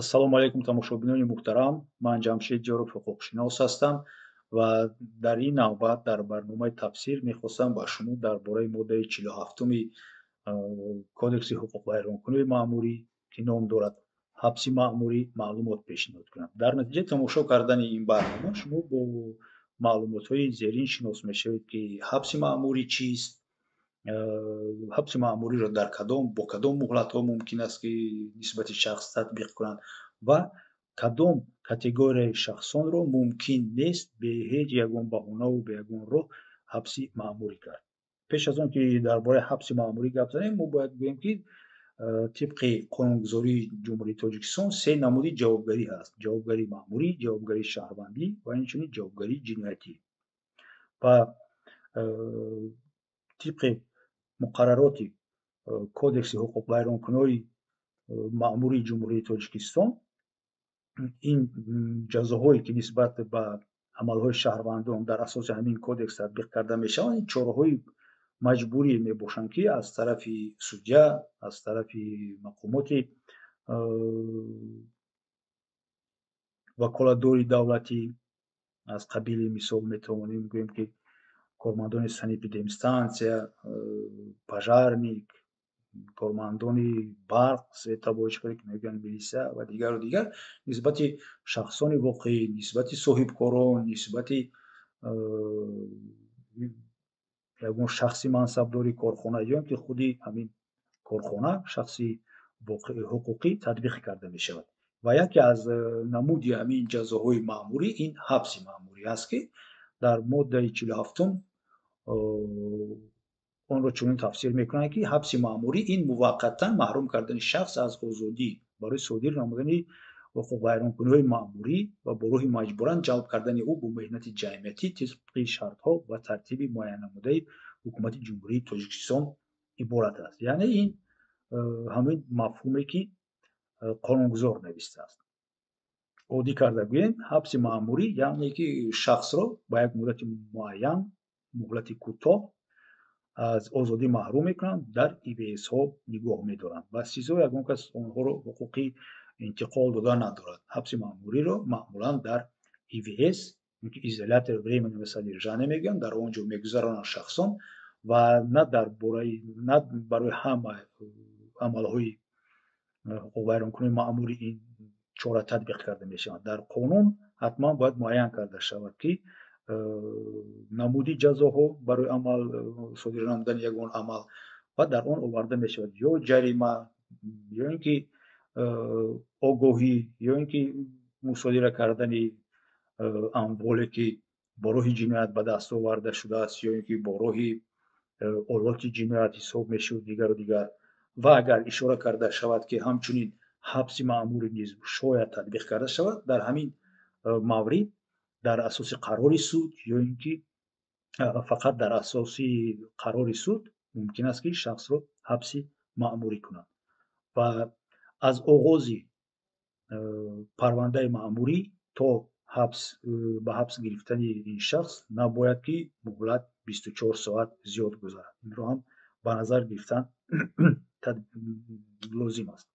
ассалому алайкум тамошобинони муҳтарам. Ман Ҷамшед Ҷоров ҳуқуқшинос ҳастам ва дар ин навбат дар барномаи тафсир мехостам ба шумо дар бораи моддаи 47-уми Кодекси ҳуқуқвайронкунии маъмурӣ ки ном дорад ҳабси маъмурӣ маълумот пешниҳод кунам. Дар натиҷаи тамошо кардани ин барнома шумо бо маълумотҳои зерин шинос мешавед ки ҳабси маъмурӣ чист, ҳабси маъмуриро бо кадом муҳлатҳо мумкин аст ки нисбати шахс татбиқ кунанд ва кадом категорияи шахсонро мумкин нест бе ҳеҷ ягон баҳонаву бе ягон роҳ ҳабси маъмурӣ кард. пеш аз он ки дар бораи ҳабси маъмурӣ гап занем, мо бояд гӯем ки тибқи қонунгузории Ҷумҳурии Тоҷикистон се намуди ҷавобгарӣ ҳаст: ҷавобгарии маъмурӣ, ҷавобгарии шаҳрвандӣ ва инчунин ҷавобгарии ҷиноятӣ. Ва тибқи муқаррароти Кодекси ҳуқуқвайронкунии маъмурии Ҷумҳурии Тоҷикистон, ин ҷазоҳое ки нисбат ба амалҳои шаҳрвандон дар асоси ҳамин кодекс татбиқ карда мешаванд, ин чораҳои маҷбурие мебошанд ки аз тарафи судя, аз тарафи мақомоти ваколатдори давлатӣ, аз қабили мисол метавонем гӯем ки кормандони санэпидемстансия, пожарник, кормандони барқ, светобойчикое ки мегӯянд милисия ва дигару дигар, нисбати шахсони воқеӣ, нисбати соҳибкорон, нисбати ягон шахси мансабдори корхона ё ин ки худи ҳамин корхона шахси ҳуқуқӣ татбиқ карда мешавад. Ва яке аз намуди ҳамин ҷазоҳои маъмурӣ ин ҳабси маъмурӣ аст ки дар моддаи 47 онро чунин тафсир мекунанд ки ҳабси маъмурӣ ин муваққатан маҳрум кардани шахс аз озодӣ барои содир намудани ҳуқуқвайронкуниҳои маъмурӣ ва бо роҳи маҷбуран ҷалб кардани ӯ бо меҳнати ҷамъиятӣ тибқи шартҳо ва тартиби муайян намудаи ҳукумати Ҷумҳурии Тоҷикистон иборат аст. Яъне ин ҳамин мафҳуме ки қонунгузор навистааст. Оддӣ карда гӯем, ҳабси маъмурӣ яъне ки шахсро ба як муддати муайян, муҳлати кӯтоҳ аз озодӣ маҳрум мекунанд, дар ИВСҳо нигоҳ медоранд ва сизо ягон кас онҳоро ҳуқуқи интиқол дода надорад. ҳабси маъмуриро маъмулан дар ИВС, изолятор временного содержания мегӯянд, дар он ҷо мегузаронанд шахсон ва на барои ҳама амалҳои ҳуқуқвайронкунии маъмурӣ ин чора татбиқ карда мешаванд. Дар қонун ҳатман бояд муайян карда шавад ки намуди ҷазоҳо барои амал содир намудани ягон амал ва дар он оварда мешавад ё ҷарима, ё ин ки огоҳӣ, ё ин ки мусодира кардани амволе ки бо роҳи ҷиноят ба даст оварда шудааст, ё ин ки бо роҳи олоти ҷиноят ҳисоб мешуд, дигару дигар. Ва агар ишора карда шавад ки ҳамчунин ҳабси маъмурӣ низ шояд татбиқ карда шавад, дар ҳамин маврид дар асоси қарори суд ё ин ки фақат дар асоси қарори суд мумкин аст ки шахсро ҳабси маъмурӣ кунанд. Ва аз оғози парвандаи маъмурӣ то ба ҳабс гирифтани ин шахс набояд ки муҳлат 24 соат зиёд гузарад. Инро ҳам ба назар гирифтан лозим аст.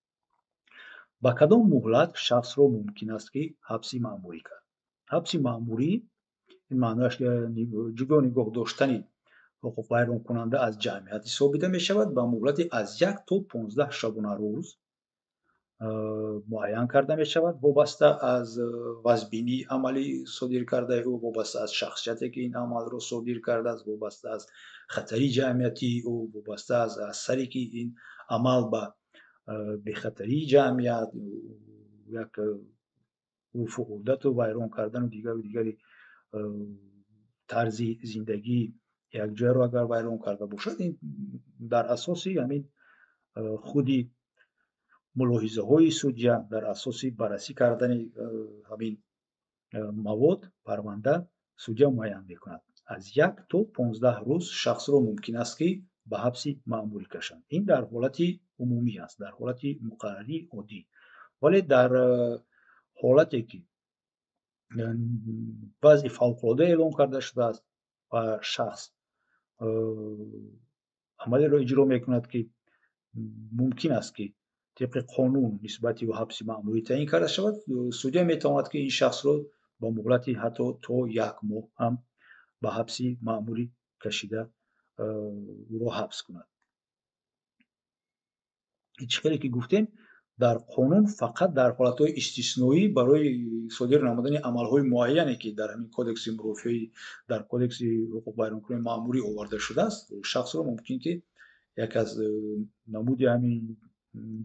Ба кадом муҳлат шахсро мумкин аст ки ҳабси маъмурӣ кард? ҳабси маъмурӣ ин маънояш ҷудо нигоҳ доштани ҳуқуқвайронкунанда аз ҷамъият ҳисобида мешавад ба муҳлати аз 1 то 15 шабона рӯз муайян карда мешавад, вобаста аз вазбинии амали содир кардаи ӯ, вобаста аз шахсияте ки ин амалро содир кардааст, вобаста аз хатари ҷамъиятии ӯ, вобаста аз асаре ки ин амал ба бехатарии ҷамъият, як урфу одату вайрон кардану дигару дигари тарзи зиндагии якҷояро агар вайрон карда бошад, ин дар асоси ҳамин худи мулоҳизаҳои судя, дар асоси баррасӣ кардани ҳамин мавод парванда судя муайян мекунад. Аз 1 то 15 рӯз шахсро мумкин аст ки ба ҳабси маъмурӣ кашанд. Ин дар ҳолати умумӣ аст, дар ҳолати муқаррарии оддӣ. Вале дар ҳолате ки вазъи фавқулодда эълон карда шудааст ва шахс амалеро иҷро мекунад ки мумкин аст ки طبق قانون نسبت او حبس معمولی تعیین کرده شود، судя метавонад ки ин шахсро ба муҳлати ҳатто то 1 моҳ ҳам ба ҳабси маъмурӣ кашида ӯро ҳабс кунад. ҳеҷ хеле ки гуфтем, дар қонун фақат дар ҳолатҳои истисноӣ барои содир намудани амалҳои муайяне ки дар ҳамин кодекси мурофиаи дар кодекси ҳуқуқбайронкунии маъмурӣ оварда шудааст, шахсро мумкин ки як аз намуди ҳамин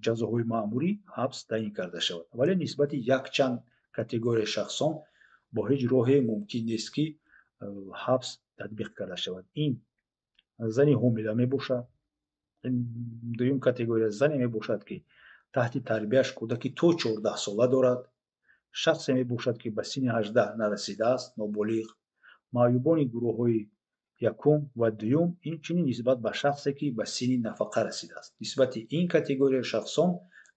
ҷазоҳои маъмурӣ ҳабс таъин карда шавад. Вале нисбати якчанд категорияи шахсон бо ҳеҷ роҳе мумкин нест ки ҳабс татбиқ карда шавад. Ин зани ҳомила мебошад. дуюм категория зане мебошад ки таҳти тарбияш кӯдаки то 14 сола дорад, шахсе мебошад ки ба синни 18 нарасидааст, ноболиғ, маъюбони гурӯҳҳои якум ва дуюм, инчунин нисбат ба шахсе ки ба синни нафақа расидааст. Нисбати ин категорияи шахсон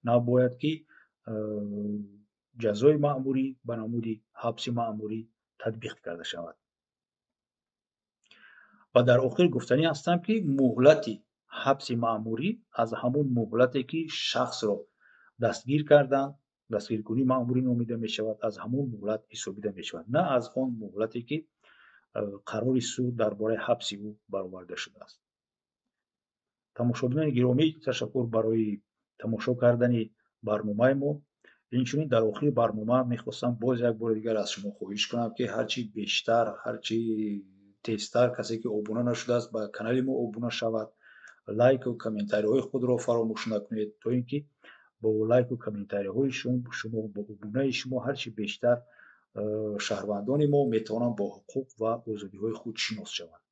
набояд ки ҷазои маъмурӣ ба намуди ҳабси маъмурӣ татбиқ карда шавад. ва дар охир гуфтанӣ ҳастам ки муҳлати ҳабси маъмурӣ аз ҳамон муҳлате ки шахсро дастгир карданд, дастгиркунии маъмурӣ номида мешавад, аз ҳамон муҳлат ҳисобида мешавад, на аз он муҳлате ки қарори суд дар бораи ҳабси ӯ бароварда шудааст. тамошобинони гиромӣ, ташаккур барои тамошо кардани барномаи мо. Инчунин дар охири барнома мехостам боз як бори дигар аз шумо хоҳиш кунам ки ҳарчи бештар, ҳарчи тезтар касе ки обуна нашудааст ба канали мо обуна шавад. лайку комментариҳои худро фаромӯш накунед, то ин ки бо лайку комментариҳои шумо бо обунаи шумо ҳарчи бештар шаҳрвандони мо метавонанд бо ҳуқуқ ва озодиҳои худ шинос шаванд.